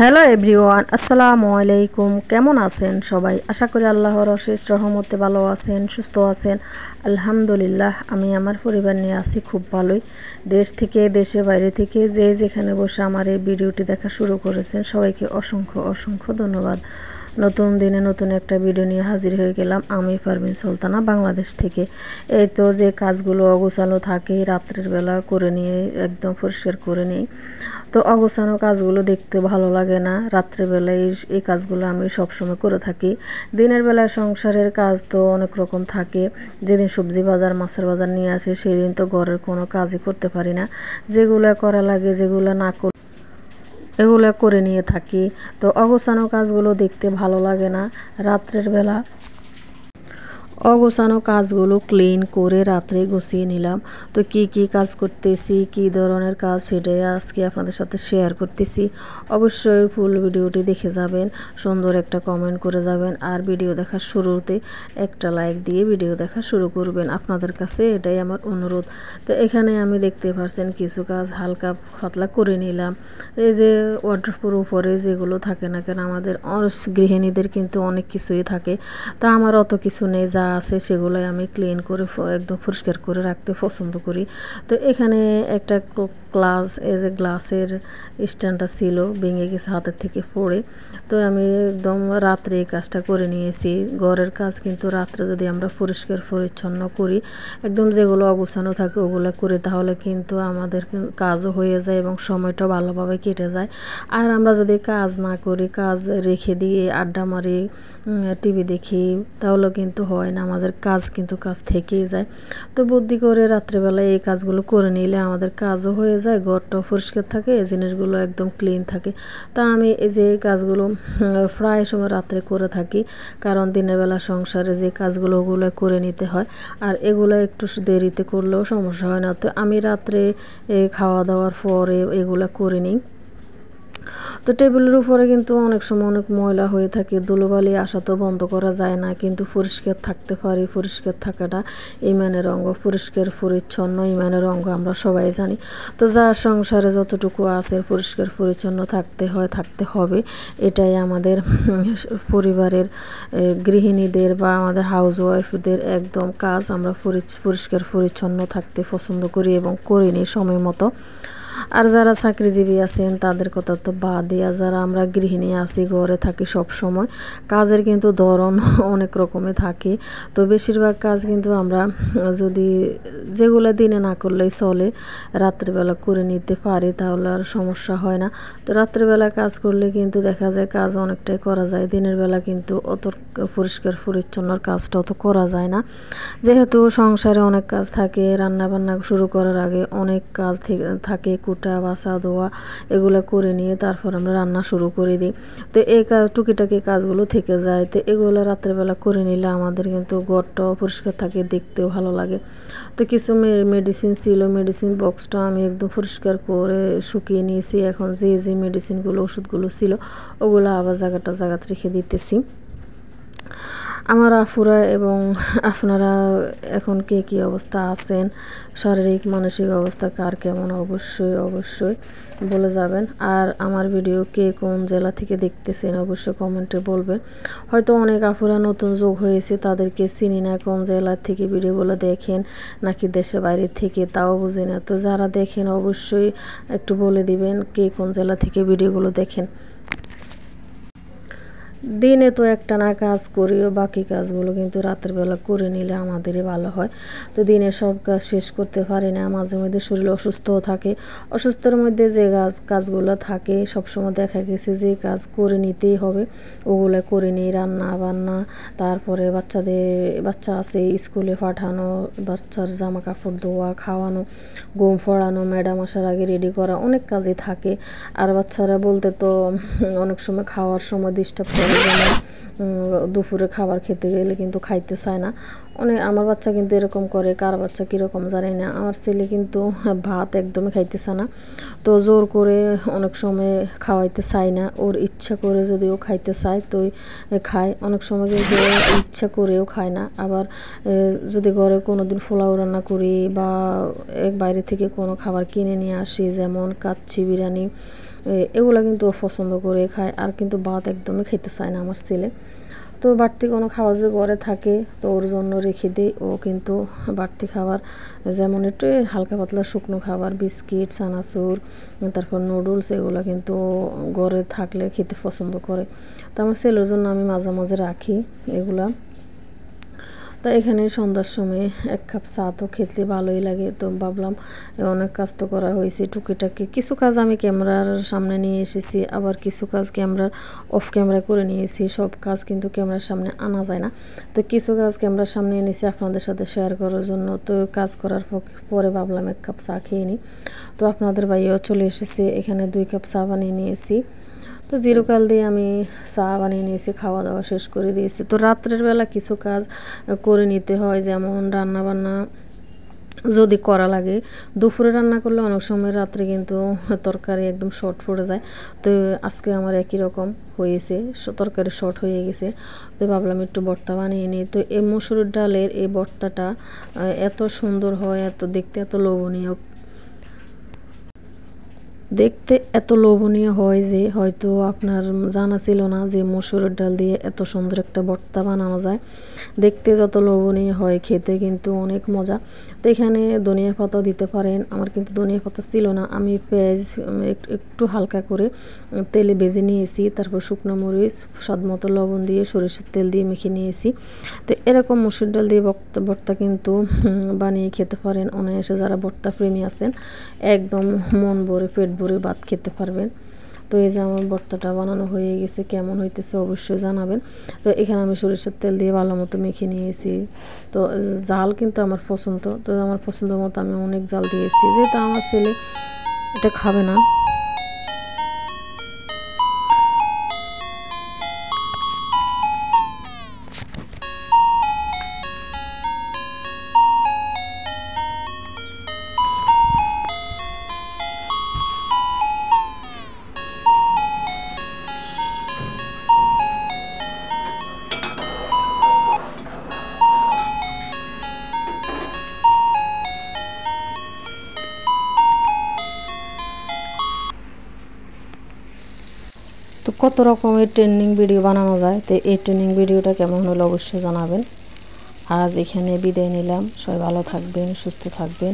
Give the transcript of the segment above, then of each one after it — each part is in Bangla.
হ্যালো এভরিওয়ান, আসসালামু আলাইকুম। কেমন আছেন সবাই? আশা করি আল্লাহর অশেষ রহমতে ভালো আছেন, সুস্থ আছেন। আলহামদুলিল্লাহ, আমি আমার পরিবার নিয়ে আছি খুব ভালোই। দেশ থেকে, দেশের বাইরে থেকে যে যেখানে বসে আমার এই ভিডিওটি দেখা শুরু করেছেন, সবাইকে অসংখ্য অসংখ্য ধন্যবাদ। নতুন দিনে নতুন একটা ভিডিও নিয়ে হাজির হয়ে গেলাম আমি পারভিন সুলতানা, বাংলাদেশ থেকে। এই তো যে কাজগুলো অগোছালো থাকে রাত্রের বেলা করে নিয়ে একদম পরিষ্কার করে নিই। তো অগোছানো কাজগুলো দেখতে ভালো লাগে না। রাত্রেবেলায় এই কাজগুলো আমি সবসময় করে থাকি। দিনের বেলায় সংসারের কাজ তো অনেক রকম থাকে। যেদিন সবজি বাজার, মাছের বাজার নিয়ে আসে সেই দিন তো ঘরের কোনো কাজই করতে পারি না। যেগুলো করা লাগে, যেগুলো না এগুলো করে নিয়ে থাকি। তো অগোছানো কাজগুলো দেখতে ভালো লাগে না। রাত্রের বেলা অগোছানো কাজগুলো ক্লিন করে রাত্রে গুছিয়ে নিলাম। তো কি কি কাজ করতেছি, কি ধরনের কাজ, সেটাই আজকে আপনাদের সাথে শেয়ার করতেছি। অবশ্যই ফুল ভিডিওটি দেখে যাবেন, সুন্দর একটা কমেন্ট করে যাবেন, আর ভিডিও দেখার শুরুতে একটা লাইক দিয়ে ভিডিও দেখা শুরু করবেন। আপনাদের কাছে এটাই আমার অনুরোধ। তো এখানে আমি দেখতে পাচ্ছেন কিছু কাজ হালকা পাতলা করে নিলাম। এই যে ওয়ার্ড্রোবের উপরে যেগুলো থাকে না কেন, আমাদের গৃহিণীদের কিন্তু অনেক কিছুই থাকে। তা আমার অত কিছু নেই, যা আছে সেগুলোই আমি ক্লিন করে একদম পরিষ্কার করে রাখতে পছন্দ করি। তো এখানে একটা গ্লাসের স্ট্যান্ডটা ছিল, ভেঙে গেছে হাতের থেকে পড়ে। তো আমি একদম রাত্রে এই কাজটা করে নিয়েছি। ঘরের কাজ কিন্তু রাত্রে যদি আমরা পরিষ্কার পরিচ্ছন্ন করি, একদম যেগুলো অগোছানো থাকে ওগুলো করে, তাহলে কিন্তু আমাদের কাজও হয়ে যায় এবং সময়টা ভালোভাবে কেটে যায়। আর আমরা যদি কাজ না করি, কাজ রেখে দিয়ে আড্ডা মারি, টিভি দেখি, তাহলে কিন্তু হয় না, আমাদের কাজ কিন্তু কাজ থেকেই যায়। তো বুদ্ধি করে রাত্রেবেলায় এই কাজগুলো করে নিলে আমাদের কাজও হয়ে যায়, ঘরটাও পরিষ্কার থাকে, জিনিসগুলো একদম ক্লিন থাকে। তা আমি এই যে কাজগুলো প্রায় সময় রাত্রে করে থাকি, কারণ দিনের বেলা সংসারে যে কাজগুলো ওগুলো করে নিতে হয়, আর এগুলো একটু দেরিতে করলেও সমস্যা হয় না। তো আমি রাত্রে খাওয়া দাওয়ার পরে এগুলো করে নিই। তো টেবিলের উপরে কিন্তু অনেক সময় অনেক ময়লা হয়ে থাকে, ধুলোবালি আসা তো বন্ধ করা যায় না, কিন্তু পরিষ্কার থাকতে পারি। পরিষ্কার থাকাটা ইমানের অঙ্গ, পরিষ্কার পরিচ্ছন্ন ইমানের অঙ্গ, আমরা সবাই জানি। তো যার সংসারে যতটুকু আছে পরিষ্কার পরিচ্ছন্ন থাকতে হয়, থাকতে হবে। এটাই আমাদের পরিবারের গৃহিণীদের বা আমাদের হাউস ওয়াইফদের একদম কাজ। আমরা পরিষ্কার পরিচ্ছন্ন থাকতে পছন্দ করি এবং করে নিই সময় মতো। আর যারা চাকরিজীবী আছেন তাদের কথা তো বাদ দিয়া, যারা আমরা গৃহিণী আছি, ঘরে থাকি সব সময়, কাজের কিন্তু ধরন অনেক রকমের থাকে। তো বেশিরভাগ কাজ কিন্তু আমরা যদি যেগুলো দিনে না করলেই চলে, রাত্রেবেলা করে নিতে পারি, তাহলে আর সমস্যা হয় না। তো রাত্রেবেলা কাজ করলে কিন্তু দেখা যায় কাজ অনেকটাই করা যায়। দিনের বেলা কিন্তু অত পরিষ্কার পরিচ্ছন্নর কাজটা অত করা যায় না, যেহেতু সংসারে অনেক কাজ থাকে। রান্না বান্না শুরু করার আগে অনেক কাজ থাকে, কুটা বাছা ধোয়া এগুলো করে নিয়ে তারপর আমরা রান্না শুরু করে দিই। তো এই কাজ টুকিটাকি কাজগুলো থেকে যায়। তো এগুলো রাত্রেবেলা করে নিলে আমাদের কিন্তু ঘরটাও পরিষ্কার থাকে, দেখতেও ভালো লাগে। তো কিছু মেডিসিন ছিল, মেডিসিন বক্সটা আমি একদম পরিষ্কার করে শুকিয়ে নিয়েছি। এখন যে যে মেডিসিনগুলো, ওষুধগুলো ছিল ওগুলো আবার জায়গাতে রেখে দিতেছি। আমার আফুরা এবং আপনারা এখন কে কী অবস্থা আছেন, শারীরিক মানসিক অবস্থা কার কেমন, অবশ্যই অবশ্যই বলে যাবেন। আর আমার ভিডিও কে কোন জেলা থেকে দেখতেছেন অবশ্যই কমেন্টে বলবেন। হয়তো অনেক আফুরা নতুন যোগ হয়েছে, তাদেরকে চিনি না, কোন জেলা থেকে ভিডিওগুলো দেখেন নাকি দেশের বাইরে থেকে তাও বুঝি না। তো যারা দেখেন অবশ্যই একটু বলে দিবেন কে কোন জেলা থেকে ভিডিওগুলো দেখেন। দিনে তো একটা না কাজ করিও, বাকি কাজগুলো কিন্তু রাতের বেলা করে নিলে আমাদেরই ভালো হয়। তো দিনে সব কাজ শেষ করতে পারি না, মাঝে মধ্যে শরীর অসুস্থও থাকে। অসুস্থের মধ্যে যে কাজগুলো থাকে সবসময় দেখা গেছে যে কাজ করে নিতেই হবে, ওগুলো করে নিই। রান্না বান্না, তারপরে বাচ্চা আছে স্কুলে পাঠানো, বাচ্চার জামা কাপড় ধোয়া, খাওয়ানো, ঘুম পড়ানো, ম্যাডাম আসার আগে রেডি করা, অনেক কাজই থাকে। আর বাচ্চারা বলতে তো অনেক সময় খাওয়ার সময় ডিস্টার্ব করে, যেমন দুপুরে খাবার খেতে গেলে কিন্তু খাইতে চায় না। আমার বাচ্চা কিন্তু এরকম করে, কার বাচ্চা কীরকম জানি না। আমার ছেলে কিন্তু ভাত একদমই খাইতেছে না, তো জোর করে অনেক সময় খাওয়াইতে চায় না। ওর ইচ্ছা করে যদি ও খাইতে চায় তো খায়, অনেক সময় কিন্তু ইচ্ছা করেও খায় না। আবার যদি ঘরে কোনো দিন পোলাও রান্না করি বা বাইরে থেকে কোনো খাবার কিনে নিয়ে আসি, যেমন কাচ্চি বিরিয়ানি এগুলো কিন্তু ও পছন্দ করে খায়। আর কিন্তু ভাত একদমই খেতে চায় না আমার ছেলে। তো বাড়তি কোনো খাবার যদি ঘরে থাকে তো ওর জন্য রেখে দিই। ও কিন্তু বাড়তি খাবার যেমন একটু হালকা পাতলা শুকনো খাবার, বিস্কিট, চানাচুর, তারপর নুডলস, এগুলো কিন্তু ঘরে থাকলে খেতে পছন্দ করে। তো আমার ছেলের জন্য আমি মাঝে মাঝে রাখি এগুলা। তো এখানে সন্ধ্যার সময় 1 কাপ চা তো খেতে ভালোই লাগে। তো ভাবলাম অনেক কাজ তো করা হয়েছে, টুকিটাকি কিছু কাজ আমি ক্যামেরার সামনে নিয়ে এসেছি, আবার কিছু কাজ ক্যামেরার অফ ক্যামেরা করে নিয়েছি। সব কাজ কিন্তু ক্যামেরার সামনে আনা যায় না। তো কিছু কাজ ক্যামেরার সামনে এনেছি আপনাদের সাথে শেয়ার করার জন্য। তো কাজ করার পরে ভাবলাম 1 কাপ চা খেয়ে নিই। তো আপনাদের ভাইও চলে এসেছে, এখানে 2 কাপ চা বানিয়ে নিয়েছি। তো জিরোকাল দিয়ে আমি চা বানিয়ে নিয়েছি, খাওয়া দাওয়া শেষ করে দিয়েছি। তো রাত্রের বেলা কিছু কাজ করে নিতে হয়, যেমন রান্না বান্না যদি করা লাগে। দুপুরে রান্না করলে অনেক সময় রাত্রে কিন্তু তরকারি একদম শর্ট পড়ে যায়। তো আজকে আমার একই রকম হয়েছে, তরকারি শর্ট হয়ে গেছে। তো ভাবলাম একটু ভর্তা বানিয়ে নিই। তো এই মসুরের ডালের এই ভর্তাটা এত সুন্দর হয়, দেখতে এত লোভনীয় হয় যে হয়তো আপনার জানা ছিল না যে মসুরের ডাল দিয়ে এত সুন্দর একটা ভর্তা বানানো যায়। দেখতে যত লোভনীয় হয়, খেতে কিন্তু অনেক মজা। তো এখানে ধনিয়া পাতাও দিতে পারেন, আমার কিন্তু ধনিয়া পাতা ছিল না। আমি পেঁয়াজ একটু হালকা করে তেলে ভেজে নিয়েছি, তারপর শুকনো মরিচ, স্বাদ মতো লবণ দিয়ে সরিষার তেল দিয়ে মেখে নিয়েছি। তো এরকম মসুর ডাল দিয়ে ভর্তা কিন্তু বানিয়ে খেতে পারেন অনায়াসে। যারা ভর্তা প্রেমী আছেন একদম মন ভরে পেট ভরে ভাত খেতে পারবেন। তো এই যে আমার ভর্তাটা বানানো হয়ে গেছে, কেমন হইতেছে অবশ্যই জানাবেন। তো এখানে আমি সরিষার তেল দিয়ে ভালো মতো মেখে নিয়েছি। তো জাল কিন্তু আমার পছন্দ, তো আমার পছন্দ মতো আমি অনেক জাল দিয়েছি, যেহেতু আমার ছেলে এটা খাবে না। তো কত রকমের ট্রেন্ডিং ভিডিও বানানো যায়। তো এই ট্রেন্ডিং ভিডিওটা কেমন হলো অবশ্যই জানাবেন। আজ এখানে বিদায় নিলাম, সবাই ভালো থাকবেন, সুস্থ থাকবেন।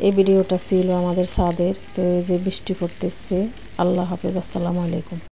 এই ভিডিওটা ছিল আমাদের ছাদের। তো এই যে বৃষ্টি পড়তেছে। আল্লাহ হাফেজ, আসসালামু আলাইকুম।